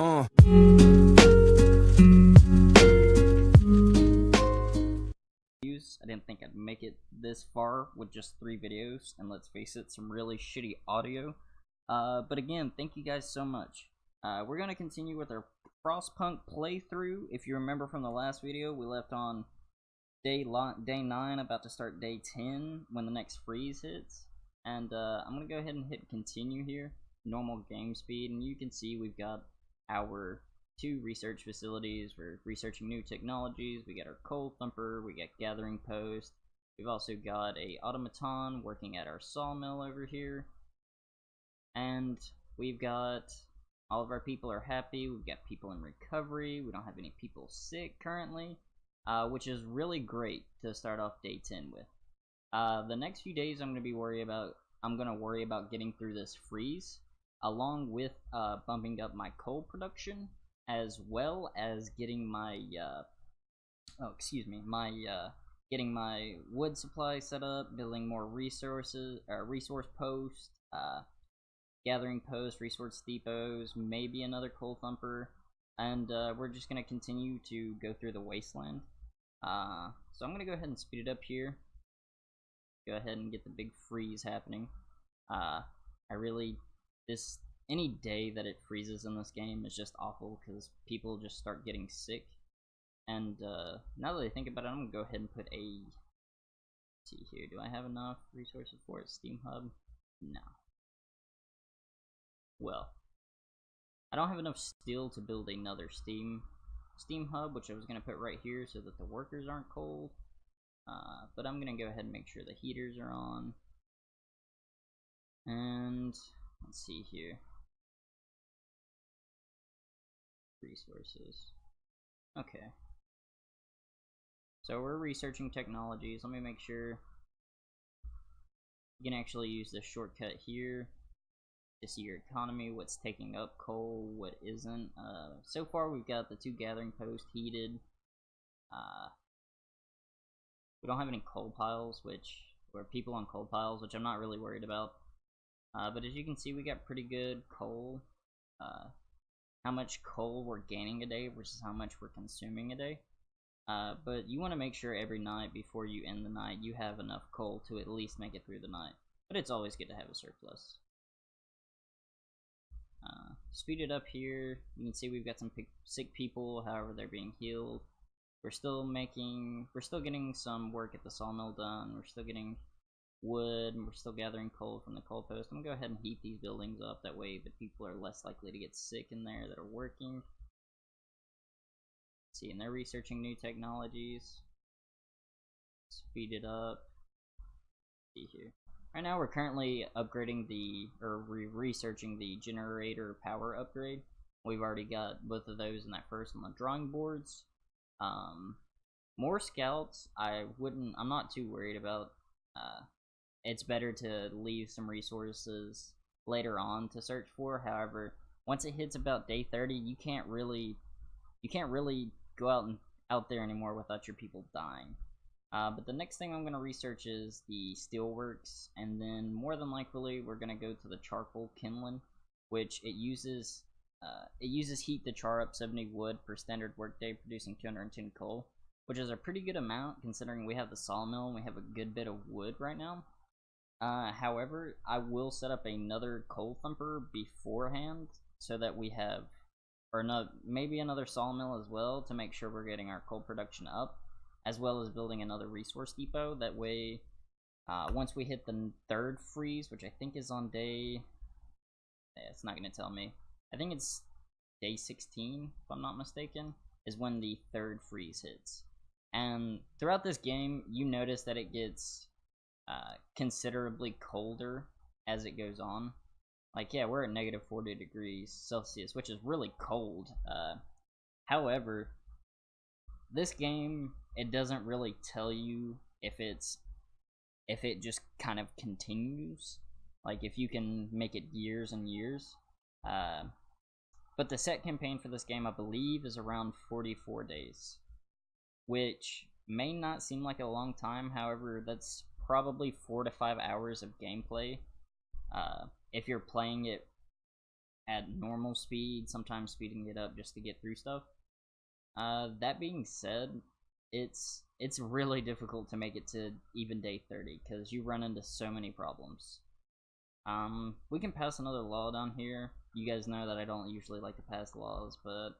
I didn't think I'd make it this far with just 3 videos, and let's face it, some really shitty audio. But again, thank you guys so much. We're going to continue with our Frostpunk playthrough. If you remember from the last video, we left on day 9, about to start day 10 when the next freeze hits. And I'm going to go ahead and hit continue here, normal game speed, and you can see we've got our 2 research facilities. We're researching new technologies. We got our coal thumper, we got gathering post. We've also got a automaton working at our sawmill over here. And we've got all of our people are happy. We've got people in recovery. We don't have any people sick currently, which is really great to start off day 10 with. The next few days I'm going to worry about getting through this freeze, along with bumping up my coal production, as well as getting my getting my wood supply set up, building more resource posts, gathering posts, resource depots, maybe another coal thumper, and we're just gonna continue to go through the Wasteland. So I'm gonna go ahead and speed it up here. Go ahead and get the big freeze happening. Any day that it freezes in this game is just awful because people just start getting sick. And now that I think about it, I'm gonna go ahead and put a. Let's see here, do I have enough resources for it? Steam hub? No. Well, I don't have enough steel to build another steam hub, which I was gonna put right here so that the workers aren't cold. But I'm gonna go ahead and make sure the heaters are on. And let's see here. Resources. Okay. So we're researching technologies. Let me make sure you can actually use this shortcut here to see your economy, what's taking up coal, what isn't. So far we've got the 2 gathering posts heated. We don't have any coal piles, or people on coal piles, which I'm not really worried about. But as you can see, we got pretty good coal. How much coal we're gaining a day versus how much we're consuming a day. But you want to make sure every night before you end the night you have enough coal to at least make it through the night. But it's always good to have a surplus. Speed it up here. You can see we've got some sick people, however they're being healed. We're still getting some work at the sawmill done. We're still getting wood, and we're still gathering coal from the coal post. I'm gonna go ahead and heat these buildings up, that way the people are less likely to get sick in there that are working. Let's see, and they're researching new technologies. Speed it up. Let's see here. Right now we're currently upgrading researching the generator power upgrade. We've already got both of those in that first on the drawing boards. More scouts, I'm not too worried about. It's better to leave some resources later on to search for. However, once it hits about day 30, you can't really go out there anymore without your people dying. But the next thing I'm going to research is the steelworks, and then more than likely we're going to go to the charcoal kindling, which it uses heat to char up 70 wood per standard workday, producing 210 coal, which is a pretty good amount considering we have the sawmill and we have a good bit of wood right now. However, I will set up another coal thumper beforehand so that we have, maybe another sawmill as well, to make sure we're getting our coal production up, as well as building another resource depot. That way, once we hit the 3rd freeze, which I think is on day, it's not going to tell me, I think it's day 16 if I'm not mistaken, is when the 3rd freeze hits. And throughout this game, you notice that it gets considerably colder as it goes on. Like, yeah, we're at negative 40 degrees Celsius, which is really cold. However, this game, it doesn't really tell you if it just kind of continues, like if you can make it years and years. But the set campaign for this game, I believe, is around 44 days, which may not seem like a long time. However, that's probably 4 to 5 hours of gameplay if you're playing it at normal speed, sometimes speeding it up just to get through stuff. That being said, it's really difficult to make it to even day 30 because you run into so many problems. We can pass another law down here. You guys know that I don't usually like to pass laws, but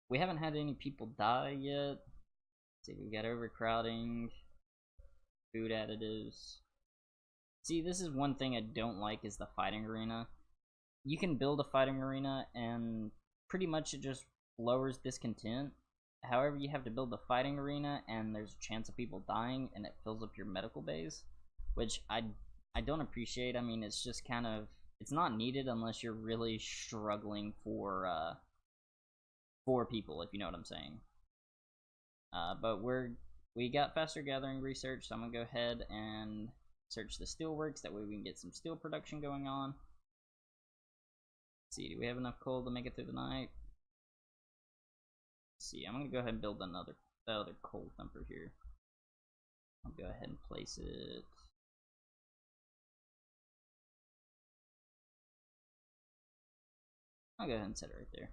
we haven't had any people die yet. Let's see, we've got overcrowding, food additives. See, this is one thing I don't like is the fighting arena. You can build a fighting arena and pretty much it just lowers discontent. However, you have to build the fighting arena and there's a chance of people dying and it fills up your medical bays, which I don't appreciate. I mean, it's just kind of, it's not needed unless you're really struggling for people, if you know what I'm saying. But we got faster gathering research, so I'm gonna go ahead and search the steelworks, that way we can get some steel production going on. Let's see, do we have enough coal to make it through the night? Let's see, I'm gonna go ahead and build the other coal thumper here. I'll go ahead and place it. I'll go ahead and set it right there.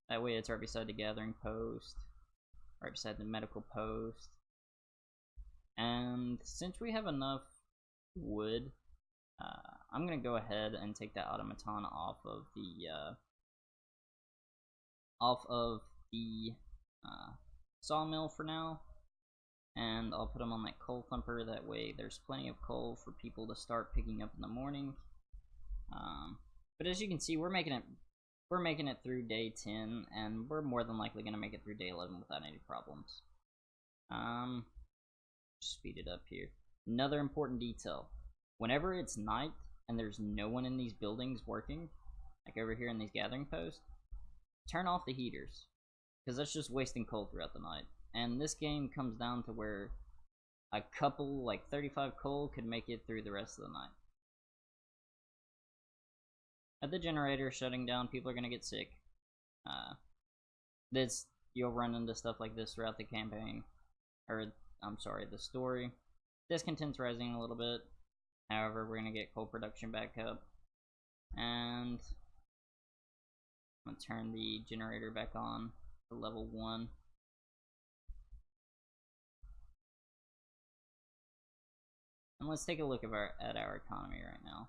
That way it's right beside the gathering post, right beside the medical post. And since we have enough wood, I'm gonna go ahead and take that automaton off of the sawmill for now, and I'll put them on that coal thumper. That way there's plenty of coal for people to start picking up in the morning. But as you can see, we're making it through day 10, and we're more than likely gonna make it through day 11 without any problems. Speed it up here. Another important detail: whenever it's night and there's no one in these buildings working, like over here in these gathering posts, turn off the heaters, because that's just wasting coal throughout the night. And this game comes down to where a couple, like 35 coal, could make it through the rest of the night. At the generator shutting down, people are gonna get sick. You'll run into stuff like this throughout the campaign, or I'm sorry, the story. Discontent's rising a little bit. However, we're gonna get coal production back up, and I'm gonna turn the generator back on to level 1. And let's take a look at our economy right now.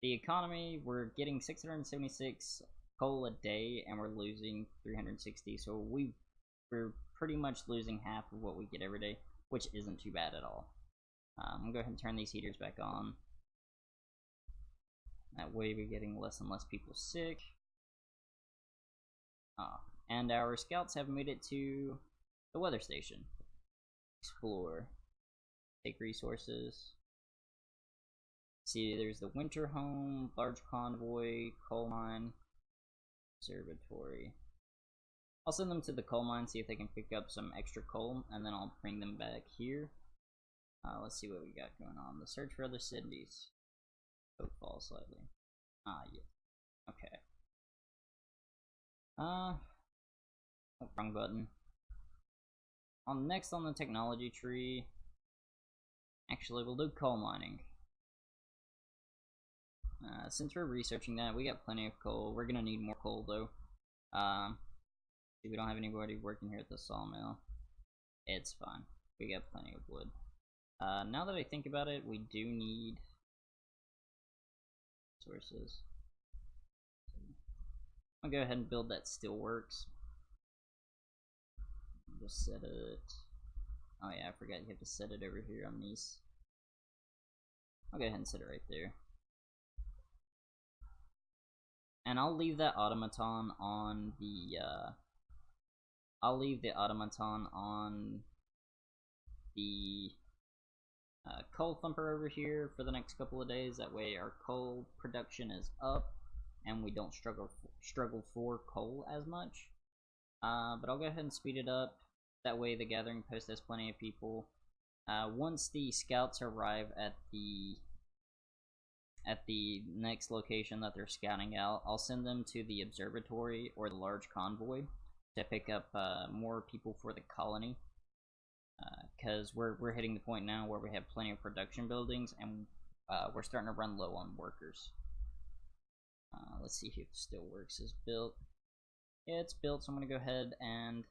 The economy, we're getting 676 coal a day, and we're losing 360. So we're pretty much losing half of what we get every day, which isn't too bad at all. I'm gonna go ahead and turn these heaters back on. That way we're getting less and less people sick. And our scouts have made it to the weather station. Explore. Take resources. See, there's the winter home, large convoy, coal mine, observatory. I'll send them to the coal mine, see if they can pick up some extra coal, and then I'll bring them back here. Let's see what we got going on. The search for other cities. Oh, fall slightly. Yeah. Okay. Oh, wrong button. Next on the technology tree, actually, we'll do coal mining. Since we're researching that, we got plenty of coal. We're gonna need more coal though. We don't have anybody working here at the sawmill. It's fine. We got plenty of wood. Now that I think about it, we do need sources. I'll go ahead and build that steelworks. Just set it. Oh yeah, I forgot you have to set it over here on these. I'll go ahead and set it right there. And I'll leave that automaton on the coal thumper over here for the next couple of days. That way our coal production is up and we don't struggle for coal as much. But I'll go ahead and speed it up. That way the gathering post has plenty of people. Once the scouts arrive at the next location that they're scouting out, I'll send them to the observatory or the large convoy to pick up more people for the colony. Because we're hitting the point now where we have plenty of production buildings and we're starting to run low on workers. Let's see if Steelworks is built. Yeah, it's built, so I'm going to go ahead and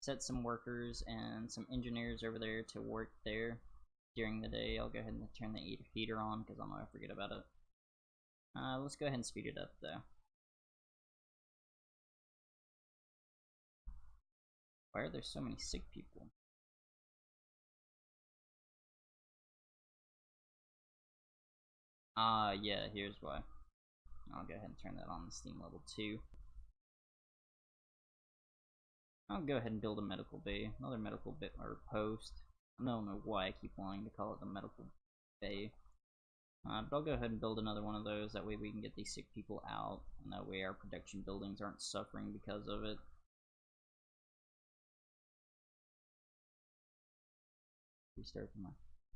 set some workers and some engineers over there to work there during the day. I'll go ahead and turn the heater on because I'm going to forget about it. Let's go ahead and speed it up though. Why are there so many sick people? Yeah, here's why. I'll go ahead and turn that on to Steam level 2. I'll go ahead and build a medical bay, another medical bit or post. I don't know why I keep wanting to call it the medical bay. But I'll go ahead and build another one of those, that way we can get these sick people out, and that way our production buildings aren't suffering because of it. Restart the mine.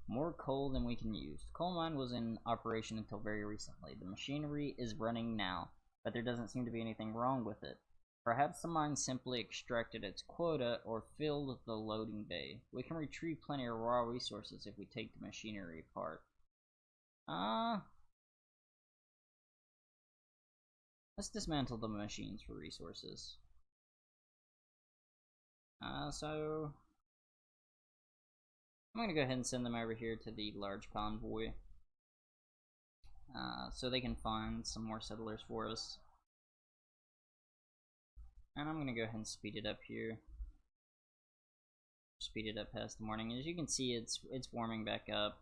More coal than we can use. The coal mine was in operation until very recently. The machinery is running now, but there doesn't seem to be anything wrong with it. Perhaps the mine simply extracted its quota or filled the loading bay. We can retrieve plenty of raw resources if we take the machinery apart. Let's dismantle the machines for resources. So I'm gonna go ahead and send them over here to the large convoy, so they can find some more settlers for us. And I'm gonna go ahead and speed it up here. Speed it up past the morning. As you can see, it's warming back up.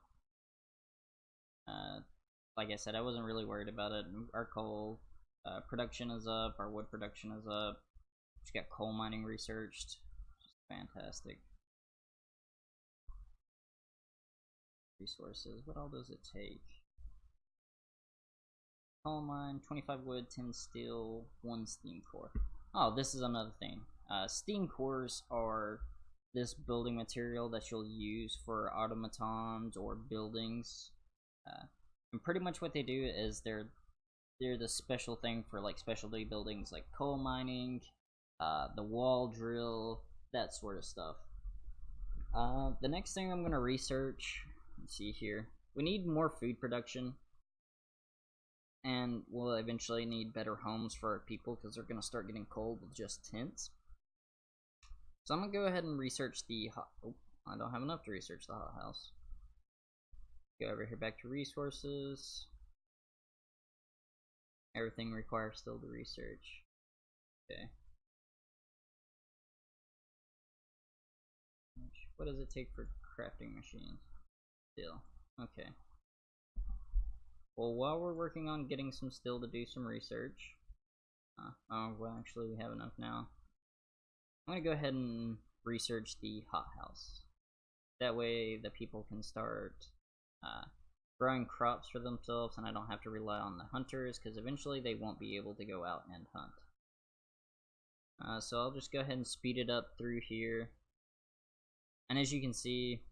Like I said, I wasn't really worried about it. Our coal production is up. Our wood production is up. Just got coal mining researched. Just fantastic. Resources. What all does it take? Coal mine, 25 wood, 10 steel, 1 steam core. Oh, this is another thing. Steam cores are this building material that you'll use for automatons or buildings. And pretty much what they do is they're the special thing for like specialty buildings like coal mining, the wall drill, that sort of stuff. The next thing I'm gonna research, let's see here. We need more food production, and we'll eventually need better homes for our people because they're gonna start getting cold with just tents. So I'm gonna go ahead and research the hot. Oh, I don't have enough to research the hothouse. Go over here back to resources. Everything requires still to research. Okay. What does it take for crafting machines? Steel. Okay. Well, while we're working on getting some steel to do some research. Oh, well, actually, we have enough now. I'm gonna go ahead and research the hothouse. That way, the people can start growing crops for themselves, and I don't have to rely on the hunters, because eventually they won't be able to go out and hunt. So I'll just go ahead and speed it up through here. And as you can see,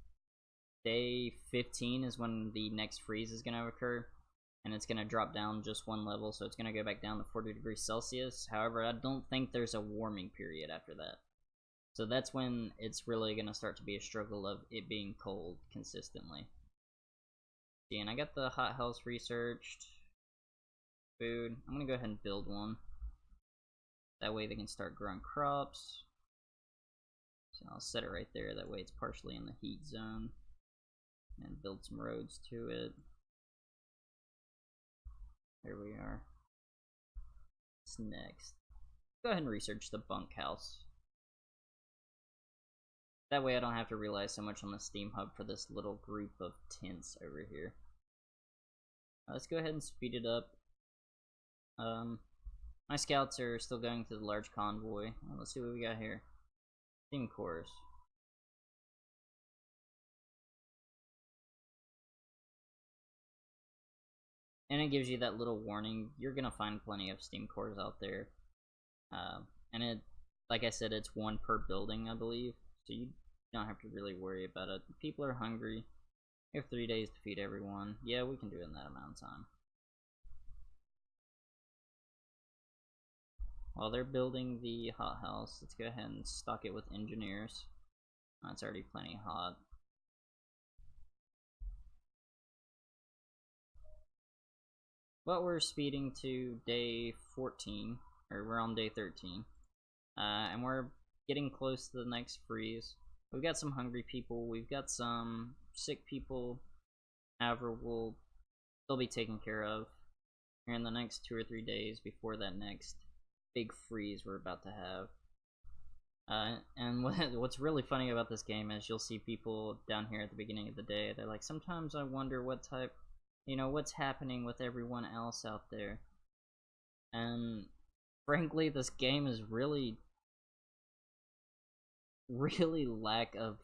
day 15 is when the next freeze is going to occur, and it's going to drop down just 1 level, so it's going to go back down to 40 degrees Celsius. However, I don't think there's a warming period after that. So that's when it's really going to start to be a struggle of it being cold consistently. See, and I got the hothouse researched. Food. I'm going to go ahead and build one. That way they can start growing crops. So I'll set it right there, that way it's partially in the heat zone. And build some roads to it. There we are. What's next? Go ahead and research the bunkhouse. That way I don't have to rely so much on the steam hub for this little group of tents over here. Let's go ahead and speed it up. My scouts are still going to the large convoy. Let's see what we got here. Steam cores. And it gives you that little warning. You're gonna find plenty of steam cores out there. And it, like I said, it's 1 per building, I believe. So you don't have to really worry about it. People are hungry. We have 3 days to feed everyone. Yeah, we can do it in that amount of time. While they're building the hothouse, let's go ahead and stock it with engineers. It's already plenty hot. But we're speeding to day 14, or we're on day 13, and we're getting close to the next freeze. We've got some hungry people, we've got some sick people, however, they'll be taken care of here in the next 2 or 3 days before that next big freeze we're about to have. And what's really funny about this game is you'll see people down here at the beginning of the day, they're like, sometimes I wonder what type, what's happening with everyone else out there. And frankly, this game is really lack of,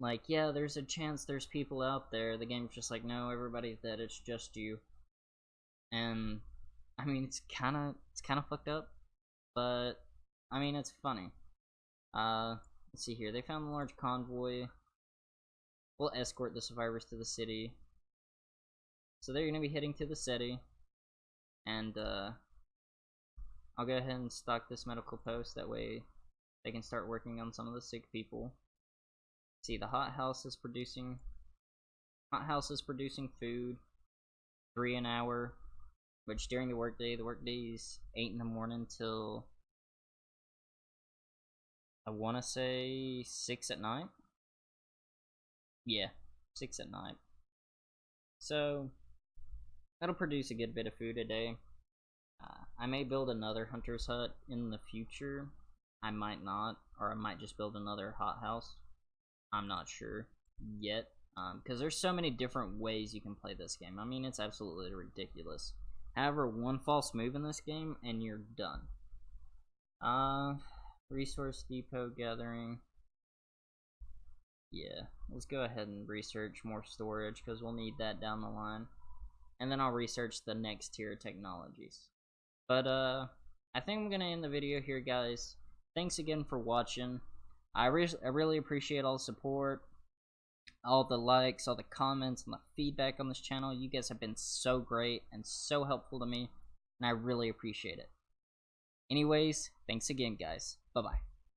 like, yeah, there's a chance there's people out there. The game's just like, no, everybody's dead, it's just you. And, I mean, it's kinda fucked up, but, I mean, it's funny. Let's see here, they found a large convoy. We'll escort the survivors to the city. So they're gonna be heading to the city, and, I'll go ahead and stock this medical post, that way they can start working on some of the sick people. See, the hothouse is producing food, 3 an hour, which during the workday is 8 in the morning till, I wanna say 6 at night? Yeah, 6 at night. So, that'll produce a good bit of food a day. I may build another hunter's hut in the future. I might not, or I might just build another hothouse. I'm not sure yet, because there's so many different ways you can play this game. I mean, it's absolutely ridiculous. However, one false move in this game, and you're done. Resource depot gathering. Yeah, let's go ahead and research more storage, because we'll need that down the line. And then I'll research the next tier of technologies. But, I think I'm gonna end the video here, guys. Thanks again for watching. I really appreciate all the support, all the likes, all the comments, and the feedback on this channel. You guys have been so great and so helpful to me, and I really appreciate it. Anyways, thanks again, guys. Bye-bye.